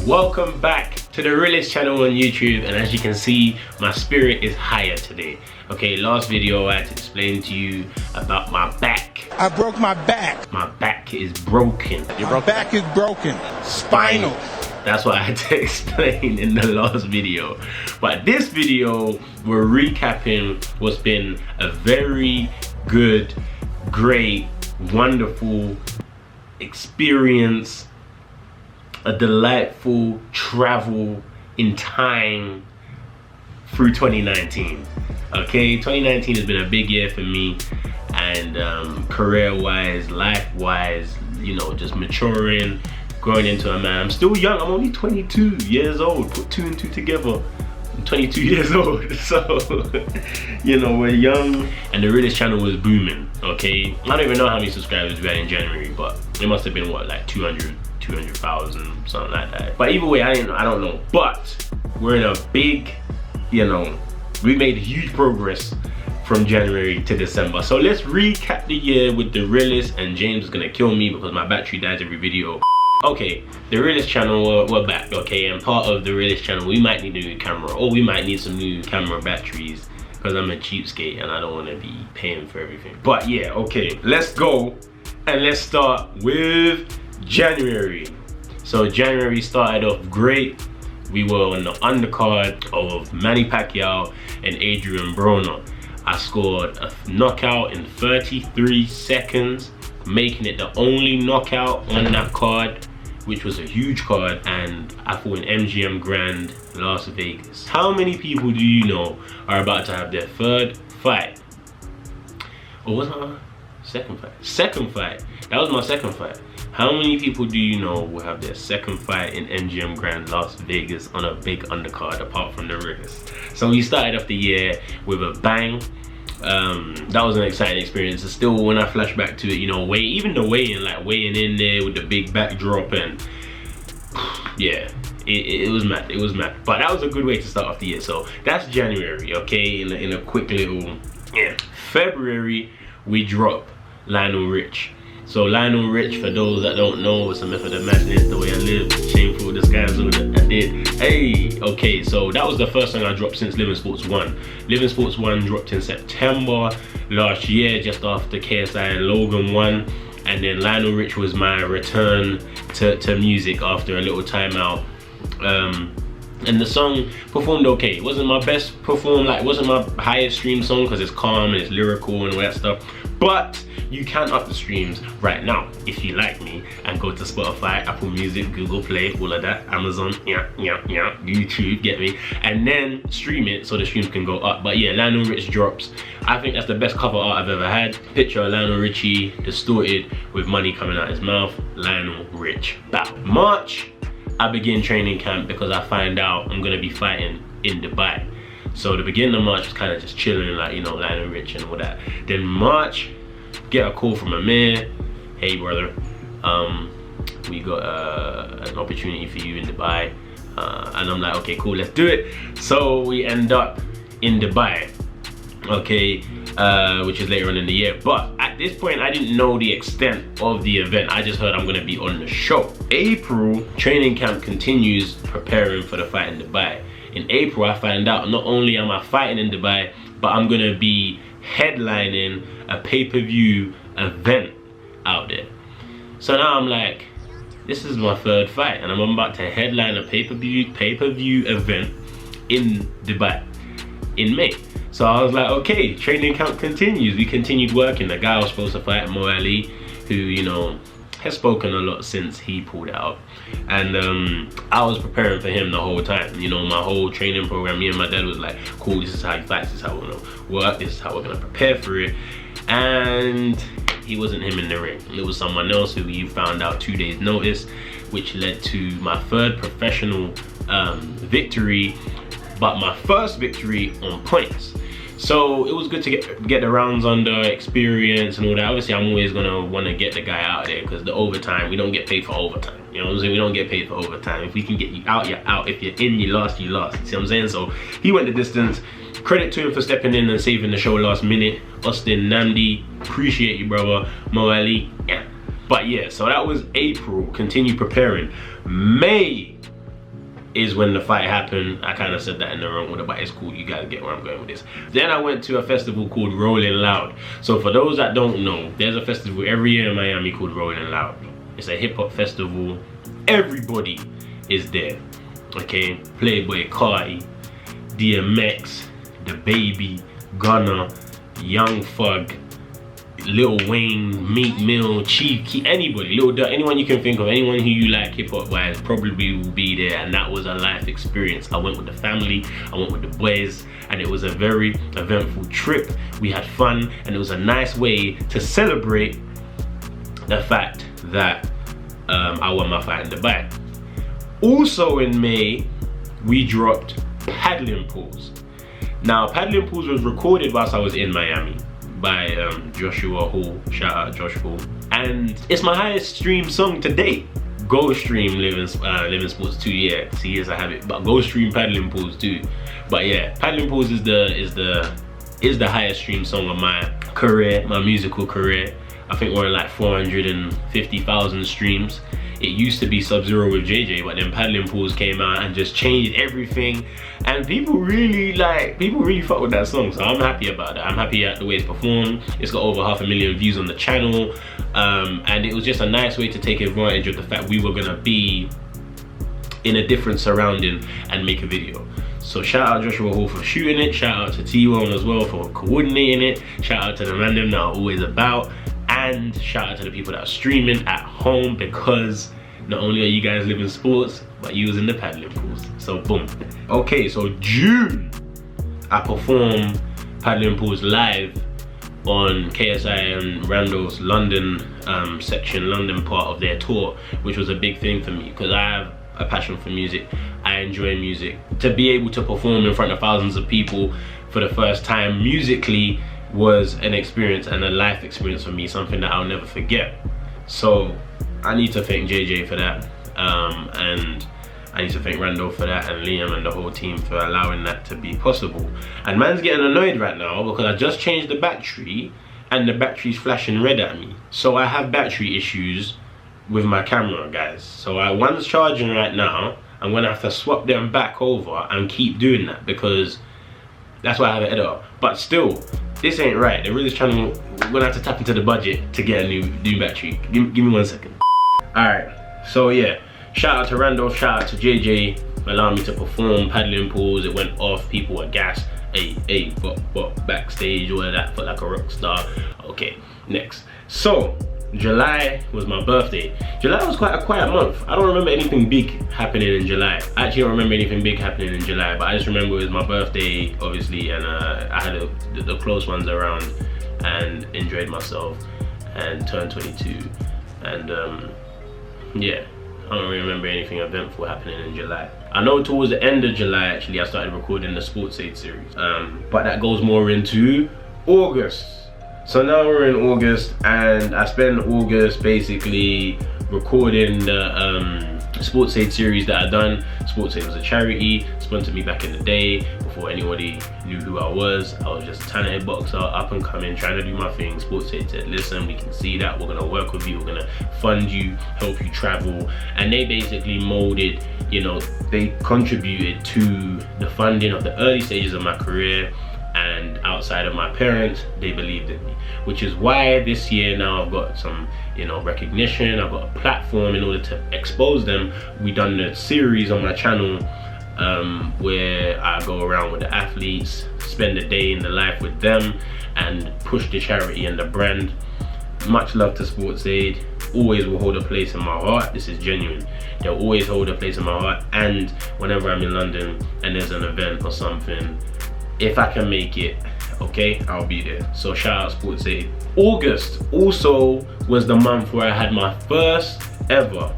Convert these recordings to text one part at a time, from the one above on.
Welcome back to the realest channel on YouTube, and as you can see, my spirit is higher today. Okay, last video I had to explain to you about my back. I broke my back. My back is broken. My back is broken. Spinal. That's what I had to explain in the last video. But this video, we're recapping what's been a very good, great, wonderful experience, a delightful travel in time through 2019. Okay, 2019 has been a big year for me, and career-wise, life-wise, you know, just maturing, growing into a man. I'm still young, I'm only 22 years old. Put two and two together, I'm 22 years old. So, you know, we're young, and the realest channel was booming, okay? I don't even know how many subscribers we had in January, but it must have been, what, like 200,000, something like that. But either way, I don't know. But we're in a big, you know, we made huge progress from January to December. So let's recap the year with the realest, and James is gonna kill me because my battery dies every video. Okay, the realest channel, we're back, okay? And part of the realest channel, we might need a new camera, or we might need some new camera batteries, because I'm a cheapskate and I don't want to be paying for everything. But yeah, okay, let's go, and let's start with January. So January started off great. We were on the undercard of Manny Pacquiao and Adrian Broner. I scored a knockout in 33 seconds, making it the only knockout on that card, which was a huge card, and I fought in MGM Grand, Las Vegas. How many people do you know are about to have their third fight? Or was that my second fight? Second fight. That was my second fight. How many people do you know will have their second fight in MGM Grand, Las Vegas on a big undercard, apart from the realest? So we started off the year with a bang. That was an exciting experience. And still, when I flash back to it, you know, even the weighing, like weighing in there with the big backdrop, and yeah, it was mad. It was mad. But that was a good way to start off the year. So that's January, okay? In a quick little, yeah. February, we drop Lionel Rich. So Lionel Rich, for those that don't know, it's a method of madness, the way I live, shameful disguise, all that I did. Hey, okay, so that was the first song I dropped since Living Sports 1. Living Sports 1 dropped in September last year, just after KSI and Logan won. And then Lionel Rich was my return to music after a little time out. And the song performed okay. It wasn't my best perform, like it wasn't my highest stream song, because it's calm and it's lyrical and all that stuff. But you can up the streams right now if you like me, and go to Spotify, Apple Music, Google Play, all of that, Amazon, YouTube, get me, and then stream it so the streams can go up. But yeah, Lionel Rich drops. I think that's the best cover art I've ever had. Picture of Lionel Richie distorted with money coming out his mouth. Lionel Rich. Bow. March, I begin training camp because I find out I'm gonna be fighting in Dubai. So the beginning of March was kind of just chilling, like, you know, Lionel Rich and all that. Then March, get a call from Amir. Hey brother, we got an opportunity for you in Dubai. And I'm like, okay, cool, let's do it. So we end up in Dubai, okay, which is later on in the year. But at this point, I didn't know the extent of the event. I just heard I'm gonna be on the show. April, training camp continues, preparing for the fight in Dubai. In April, I find out not only am I fighting in Dubai, but I'm gonna be headlining a pay-per-view event out there. So now I'm like, this is my third fight, and I'm about to headline a pay-per-view event in Dubai in May. So I was like, okay, training camp continues. We continued working. The guy I was supposed to fight, Mo Ali, who, you know, has spoken a lot since he pulled out. And I was preparing for him the whole time. You know, my whole training program, me and my dad was like, cool, this is how you fight, this is how we're gonna work, this is how we're gonna prepare for it. And he wasn't him in the ring. It was someone else who you found out 2 days notice, which led to my third professional victory, but my first victory on points. So it was good to get the rounds under, experience and all that. Obviously, I'm always gonna wanna get the guy out there, because the overtime, we don't get paid for overtime. You know what I'm saying? We don't get paid for overtime. If we can get you out, you're out. If you're in, you lost, you lost. See what I'm saying? So he went the distance. Credit to him for stepping in and saving the show last minute. Austin Namdi, appreciate you, brother. Mo Ali, yeah. But yeah, so that was April. Continue preparing. May, is when the fight happened. I kind of said that in the wrong order, but it's cool. You guys get where I'm going with this. Then I went to a festival called Rolling Loud. So for those that don't know, there's a festival every year in Miami called Rolling Loud. It's a hip hop festival. Everybody is there. Okay, Playboy Carti, DMX, The Baby, Gunna, Young Thug, Lil Wayne, Meek Mill, Chief Keef, anybody, Lil Durk, anyone you can think of, anyone who you like hip hop wise probably will be there. And that was a life experience. I went with the family, I went with the boys, and it was a very eventful trip. We had fun, and it was a nice way to celebrate the fact that I won my fight in Dubai. Also in May, we dropped Paddling Pools. Now, Paddling Pools was recorded whilst I was in Miami by Joshua Hall. Shout out Josh Hall. And it's my highest streamed song to date. Go stream Living Sports 2, yeah. See, yes, I have it. But go stream Paddling Pools too. But yeah, Paddling Pools is the highest streamed song of my career, my musical career. I think we're in like 450,000 streams. It used to be Sub-Zero with JJ, but then Paddling Pools came out and just changed everything. And people really fuck with that song, so I'm happy about that. I'm happy at the way it's performed. It's got over 500,000 views on the channel. And it was just a nice way to take advantage of the fact we were gonna be in a different surrounding and make a video. So shout out Joshua Hall for shooting it. Shout out to T1 as well for coordinating it. Shout out to the man them that are always about. And shout out to the people that are streaming at home, because not only are you guys living sports, but you was in the Paddling Pools. So boom. Okay, so June, I performed Paddling Pools live on KSI and Randall's London section, London part of their tour, which was a big thing for me because I have a passion for music. I enjoy music. To be able to perform in front of thousands of people for the first time musically was an experience and a life experience for me, something that I'll never forget. So I need to thank JJ for that, and I need to thank Randall for that, and Liam and the whole team for allowing that to be possible. And man's getting annoyed right now because I just changed the battery and the battery's flashing red at me. So I have battery issues with my camera, guys. So one's charging right now. I'm gonna have to swap them back over and keep doing that because that's why I have an editor. But still, this ain't right. The realest channel, we're gonna have to tap into the budget to get a new battery. Give me 1 second. Alright, so yeah, shout out to Randolph, shout out to JJ, allowing me to perform Paddling Pools. It went off, people were gassed. Hey, but backstage, all of that, felt like a rock star. Okay, next. So, July was my birthday. July was quite a quiet month. I don't remember anything big happening in July. I actually don't remember anything big happening in July, but I just remember it was my birthday, obviously, and I had the close ones around and enjoyed myself and turned 22. And yeah, I don't really remember anything eventful happening in July. I know towards the end of July, actually, I started recording the Sports Aid series, but that goes more into August. So now we're in August, and I spent August basically recording the Sports Aid series that I done. Sports Aid was a charity, sponsored me back in the day before anybody knew who I was. I was just a talented boxer, up and coming, trying to do my thing. Sports Aid said, listen, we can see that, we're gonna work with you, we're gonna fund you, help you travel. And they basically molded, you know, they contributed to the funding of the early stages of my career. And outside of my parents, they believed in me, which is why this year now I've got some, you know, recognition. I've got a platform in order to expose them. We done the series on my channel where I go around with the athletes, spend a day in the life with them, and push the charity and the brand. Much love to Sports Aid. Always will hold a place in my heart. This is genuine. They'll always hold a place in my heart. And whenever I'm in London and there's an event or something, if I can make it, okay, I'll be there. So shout out Sports Aid. August also was the month where I had my first ever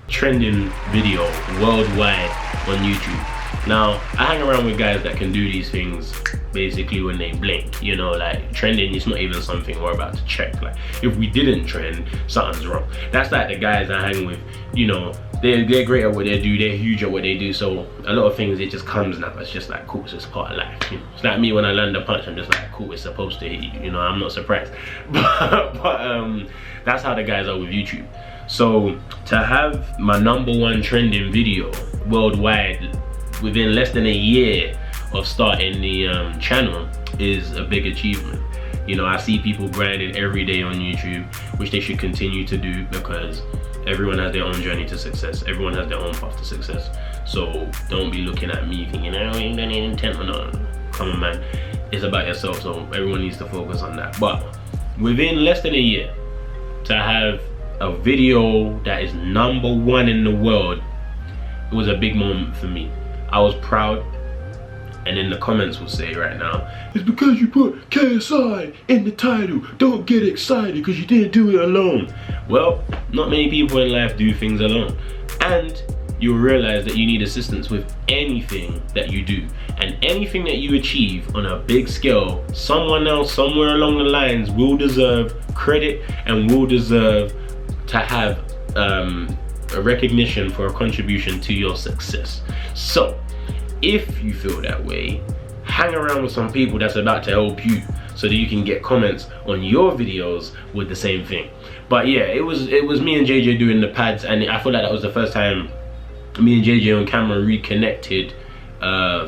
trending video worldwide on YouTube. Now, I hang around with guys that can do these things basically when they blink, you know, like trending is not even something we're about to check. Like, if we didn't trend, something's wrong. That's like the guys I hang with, you know, they're great at what they do, they're huge at what they do, so a lot of things, it just comes now. It's just like, cool, it's just part of life, you know. It's like me when I land a punch, I'm just like, cool, it's supposed to hit you, you know, I'm not surprised. but that's how the guys are with YouTube. So to have my #1 trending video worldwide within less than a year of starting the channel is a big achievement. You know, I see people grinding every day on YouTube, which they should continue to do, because everyone has their own journey to success. Everyone has their own path to success. So don't be looking at me thinking, oh, you ain't got any intent. No, come on, man. It's about yourself, so everyone needs to focus on that. But within less than a year, to have a video that is #1 in the world, it was a big moment for me. I was proud. And in the comments will say right now, it's because you put KSI in the title. Don't get excited because you didn't do it alone. Well, not many people in life do things alone. And you'll realize that you need assistance with anything that you do. And anything that you achieve on a big scale, someone else somewhere along the lines will deserve credit and will deserve to have a recognition for a contribution to your success. So, if you feel that way, hang around with some people that's about to help you so that you can get comments on your videos with the same thing. But yeah, it was me and JJ doing the pads, and I feel like that was the first time me and JJ on camera reconnected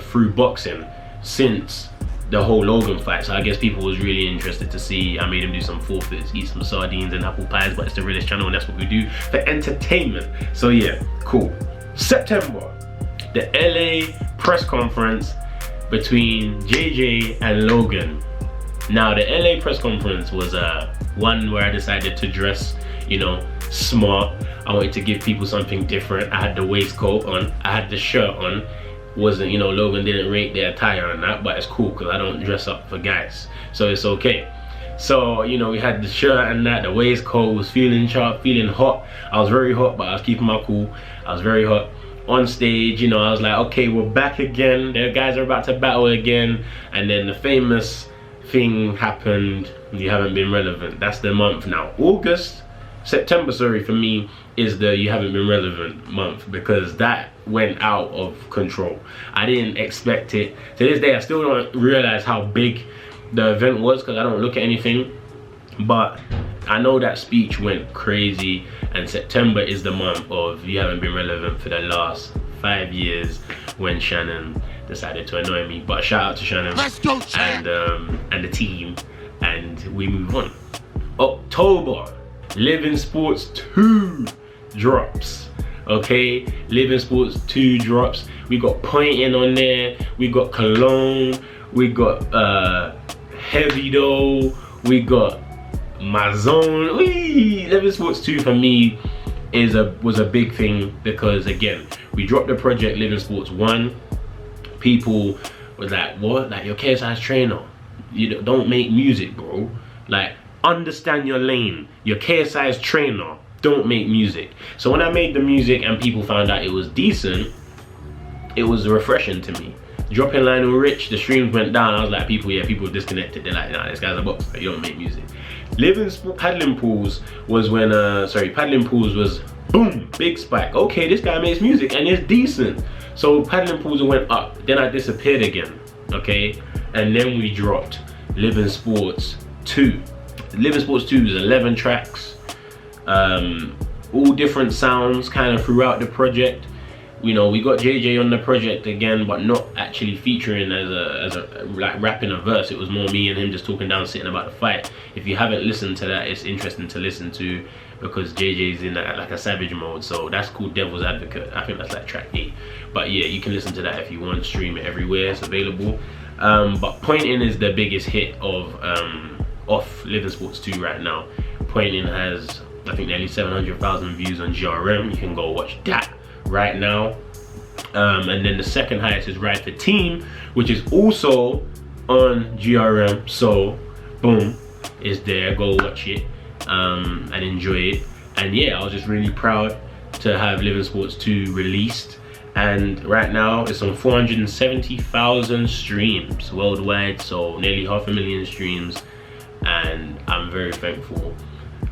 through boxing since the whole Logan fight. So I guess people was really interested to see. I made him do some forfeits, eat some sardines and apple pies, but it's the realest channel and that's what we do for entertainment. So yeah, cool. September, the LA press conference between JJ and Logan. Now the LA press conference was one where I decided to dress, you know, smart. I wanted to give people something different. I had the waistcoat on, I had the shirt on. Wasn't, you know, Logan didn't rate their attire on that, but it's cool because I don't dress up for guys, so it's okay. So, you know, we had the shirt and that, the waistcoat, was feeling sharp, feeling hot. I was very hot, but I was keeping my cool. I was very hot. On stage, you know, I was like, okay, we're back again. The guys are about to battle again. And then the famous thing happened, you haven't been relevant. That's the month now. September, sorry, for me, is the you haven't been relevant month, because that went out of control. I didn't expect it. To this day, I still don't realize how big the event was because I don't look at anything. But I know that speech went crazy, and September is the month of you haven't been relevant for the last 5 years when Shannon decided to annoy me. But shout out to Shannon. Let's go, and the team, and we move on. October, Living Sports 2 drops. Okay, Living Sports 2 drops. We got Pointing on there, we got Cologne, we got Heavy Dough, we got My Zone. Living Sports 2 for me was a big thing, because again, we dropped the project Living Sports 1. People was like, what? Like, you're KSI's trainer. You don't make music, bro. Like, understand your lane. You're KSI's trainer. Don't make music. So when I made the music and people found out it was decent, it was refreshing to me. Dropping Lionel Rich, the streams went down. I was like, people disconnected. They're like, nah, this guy's a boxer. You don't make music. Paddling pools was when, paddling pools was boom, big spike. Okay, this guy makes music and it's decent. So paddling pools went up. Then I disappeared again. Okay, and then we dropped Living Sports 2. Living Sports 2 is 11 tracks. All different sounds kind of throughout the project. You know, we got JJ on the project again, but not actually featuring as a like rapping a verse. It was more me and him just talking down, sitting about the fight. If you haven't listened to that, it's interesting to listen to, because JJ's in like a savage mode. So that's called Devil's Advocate. I think that's like track 8. But yeah, you can listen to that if you want. Stream it everywhere, it's available. But Pointing is the biggest hit of off Living Sports 2 right now. Pointing has, I think, nearly 700,000 views on GRM. You can go watch that right now. And then the second highest is Ride for Team, which is also on GRM. So boom, it's there. Go watch it and enjoy it. And yeah, I was just really proud to have Living Sports 2 released, and right now it's on 470,000 streams worldwide, so nearly 500,000 streams, and I'm very thankful.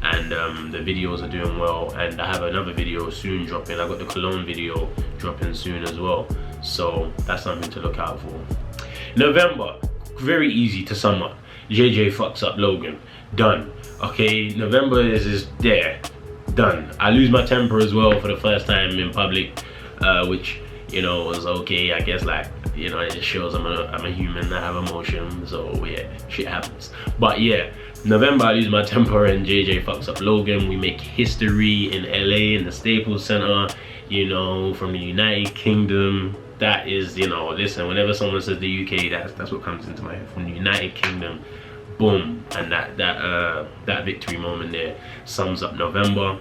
And the videos are doing well, and I have another video soon dropping. I got the Cologne video dropping soon as well, so that's something to look out for. November, very easy to sum up. JJ fucks up Logan, done. Okay, November is there. done. I lose my temper as well for the first time in public, which, you know, was okay, I guess. Like, you know, it just shows I'm a human, I have emotions, so yeah, shit happens. But yeah, November I lose my temper and JJ fucks up Logan. We make history in LA in the Staples Center, you know, from the United Kingdom. That is, you know, listen, whenever someone says the UK, that's what comes into my head. From the United Kingdom, boom. And that victory moment there sums up November.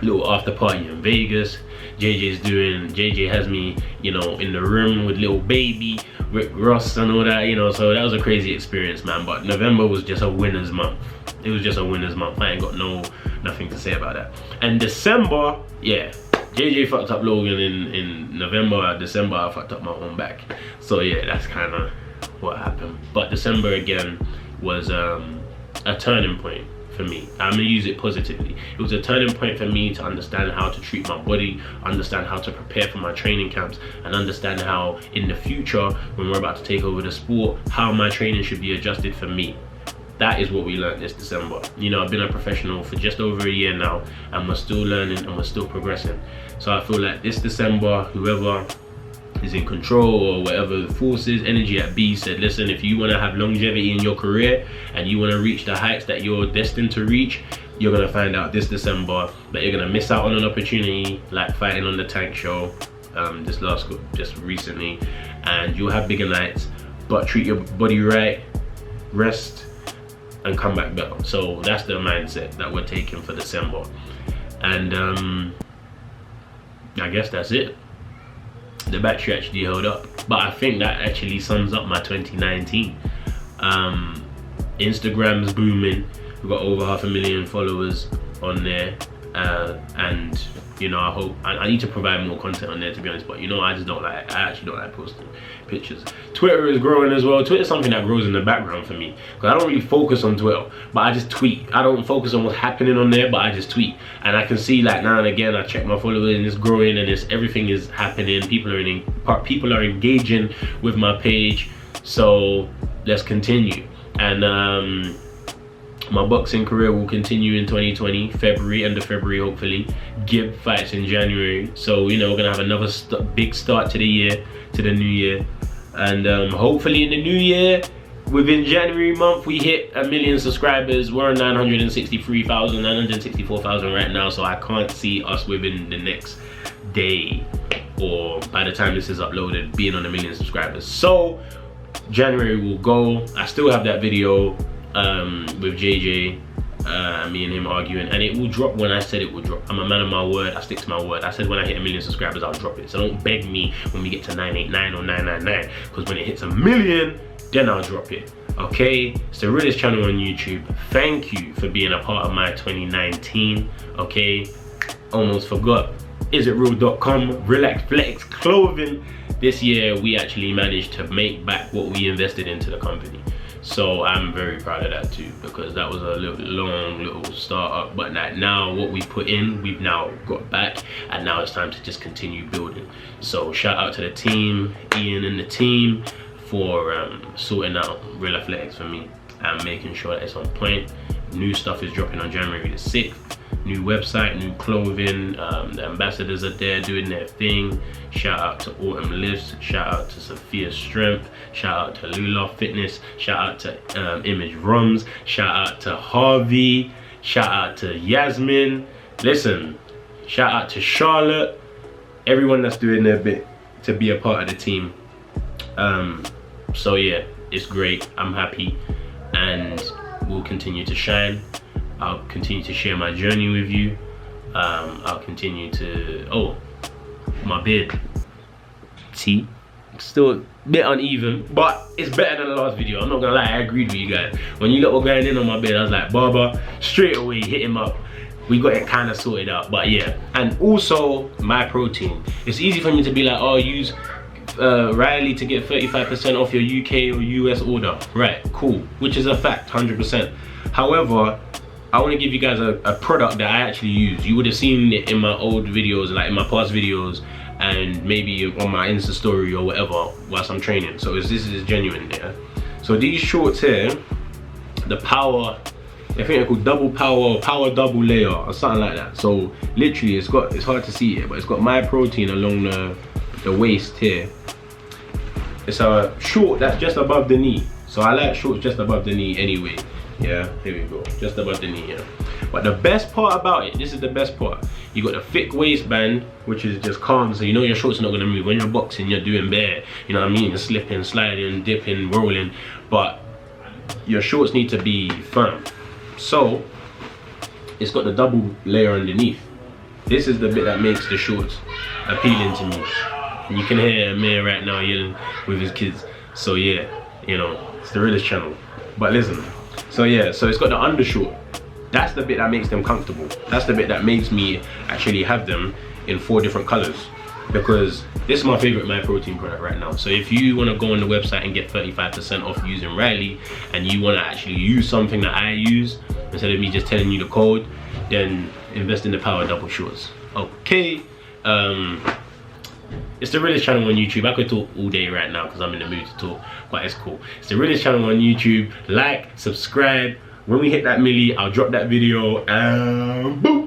Little after party in Vegas. JJ has me, you know, in the room with little baby Rick Ross and all that, you know, so that was a crazy experience, man. But November was just a winner's month. It was just a winner's month. I ain't got nothing to say about that. And December, yeah, JJ fucked up Logan in November. December I fucked up my own back. So yeah, that's kind of what happened. But December again was a turning point for me. I'm gonna use it positively. It was a turning point for me to understand how to treat my body, understand how to prepare for my training camps, and understand how in the future, when we're about to take over the sport, how my training should be adjusted for me. That is what we learned this December. You know, I've been a professional for just over a year now, and we're still learning and we're still progressing. So I feel like this December, whoever is in control or whatever the forces, energy at B said, listen, if you want to have longevity in your career and you want to reach the heights that you're destined to reach, you're going to find out this December that you're going to miss out on an opportunity like fighting on the Tank show just recently, and you'll have bigger nights, but treat your body right, rest, and come back better. So that's the mindset that we're taking for December. And I guess that's it. The battery actually held up, but I think that actually sums up my 2019. Instagram's booming. We've got over 500,000 followers on there, and you know, I need to provide more content on there, to be honest. But you know, I actually don't like posting pictures. Twitter is growing as well. Twitter's something that grows in the background for me, because I don't really focus on Twitter, but I just tweet. I don't focus on what's happening on there, but I just tweet, and I can see, like, now and again I check my followers and it's growing, and everything is happening. People are engaging with my page, so let's continue. And my boxing career will continue in 2020, end of February hopefully. Gib fights in January, so you know, we're gonna have another big start to the year, to the new year. And hopefully in the new year, within January month, we hit 1 million subscribers. We're on 963,000, 964,000 right now, so I can't see us within the next day, or by the time this is uploaded, being on 1 million subscribers. So January will go. I still have that video with JJ, me and him arguing, and it will drop when I said it would drop. I'm a man of my word. I stick to my word. I said when I hit 1 million subscribers, I'll drop it. So don't beg me when we get to 989 or 999, because when it hits 1 million, then I'll drop it. Okay, it's the realest channel on YouTube. Thank you for being a part of my 2019. Okay, almost forgot. isitreal.com, Relax Flex Clothing. This year we actually managed to make back what we invested into the company. So I'm very proud of that too, because that was a long little startup, but now what we put in, we've now got back, and now it's time to just continue building. So shout out to the team, Ian and the team, for sorting out Real Athletics for me and making sure that it's on point. New stuff is dropping on January the 6th. New website, new clothing, the ambassadors are there doing their thing. Shout out to Autumn Lifts, shout out to Sophia Strength, shout out to Lula Fitness, shout out to Image Rums, shout out to Harvey, shout out to Yasmin. Listen, shout out to Charlotte, everyone that's doing their bit to be a part of the team. So yeah, it's great, I'm happy, and we'll continue to shine. I'll continue to share my journey with you. I'll continue to, oh, my beard, see, still a bit uneven, but it's better than the last video. I'm not gonna lie, I agreed with you guys. When you lot were going in on my beard, I was like, Barber, straight away hit him up. We got it kind of sorted out, but yeah. And also my protein. It's easy for me to be like, oh, use Riley to get 35% off your UK or US order. Right, cool, which is a fact, 100%. However, I want to give you guys a product that I actually use. You would have seen it in my old videos, like in my past videos, and maybe on my Insta story or whatever whilst I'm training. So this is genuine, yeah. So these shorts here, the Power I think they're called double power double layer or something like that. So literally it's hard to see it, but it's got my protein along the waist here. It's a short that's just above the knee. So I like shorts just above the knee anyway. Yeah, here we go, just above the knee, yeah. But the best part about it, this is the best part. You got the thick waistband, which is just calm, so you know your shorts are not gonna move. When you're boxing, you're doing bare, you know what I mean? You're slipping, sliding, dipping, rolling, but your shorts need to be firm. So, it's got the double layer underneath. This is the bit that makes the shorts appealing to me. And you can hear Amir right now yelling with his kids. So yeah, you know, it's the realest channel. But listen, so yeah, so it's got the undershort. That's the bit that makes them comfortable. That's the bit that makes me actually have them in 4 different colors, because this is my favorite My Protein product right now. So if you want to go on the website and get 35% off using Riley, and you want to actually use something that I use instead of me just telling you the code, then invest in the Power Double Shorts. Okay, it's the realest channel on YouTube. I could talk all day right now because I'm in the mood to talk, but it's cool. It's the realest channel on YouTube. Like, subscribe. When we hit that milli, I'll drop that video and boom.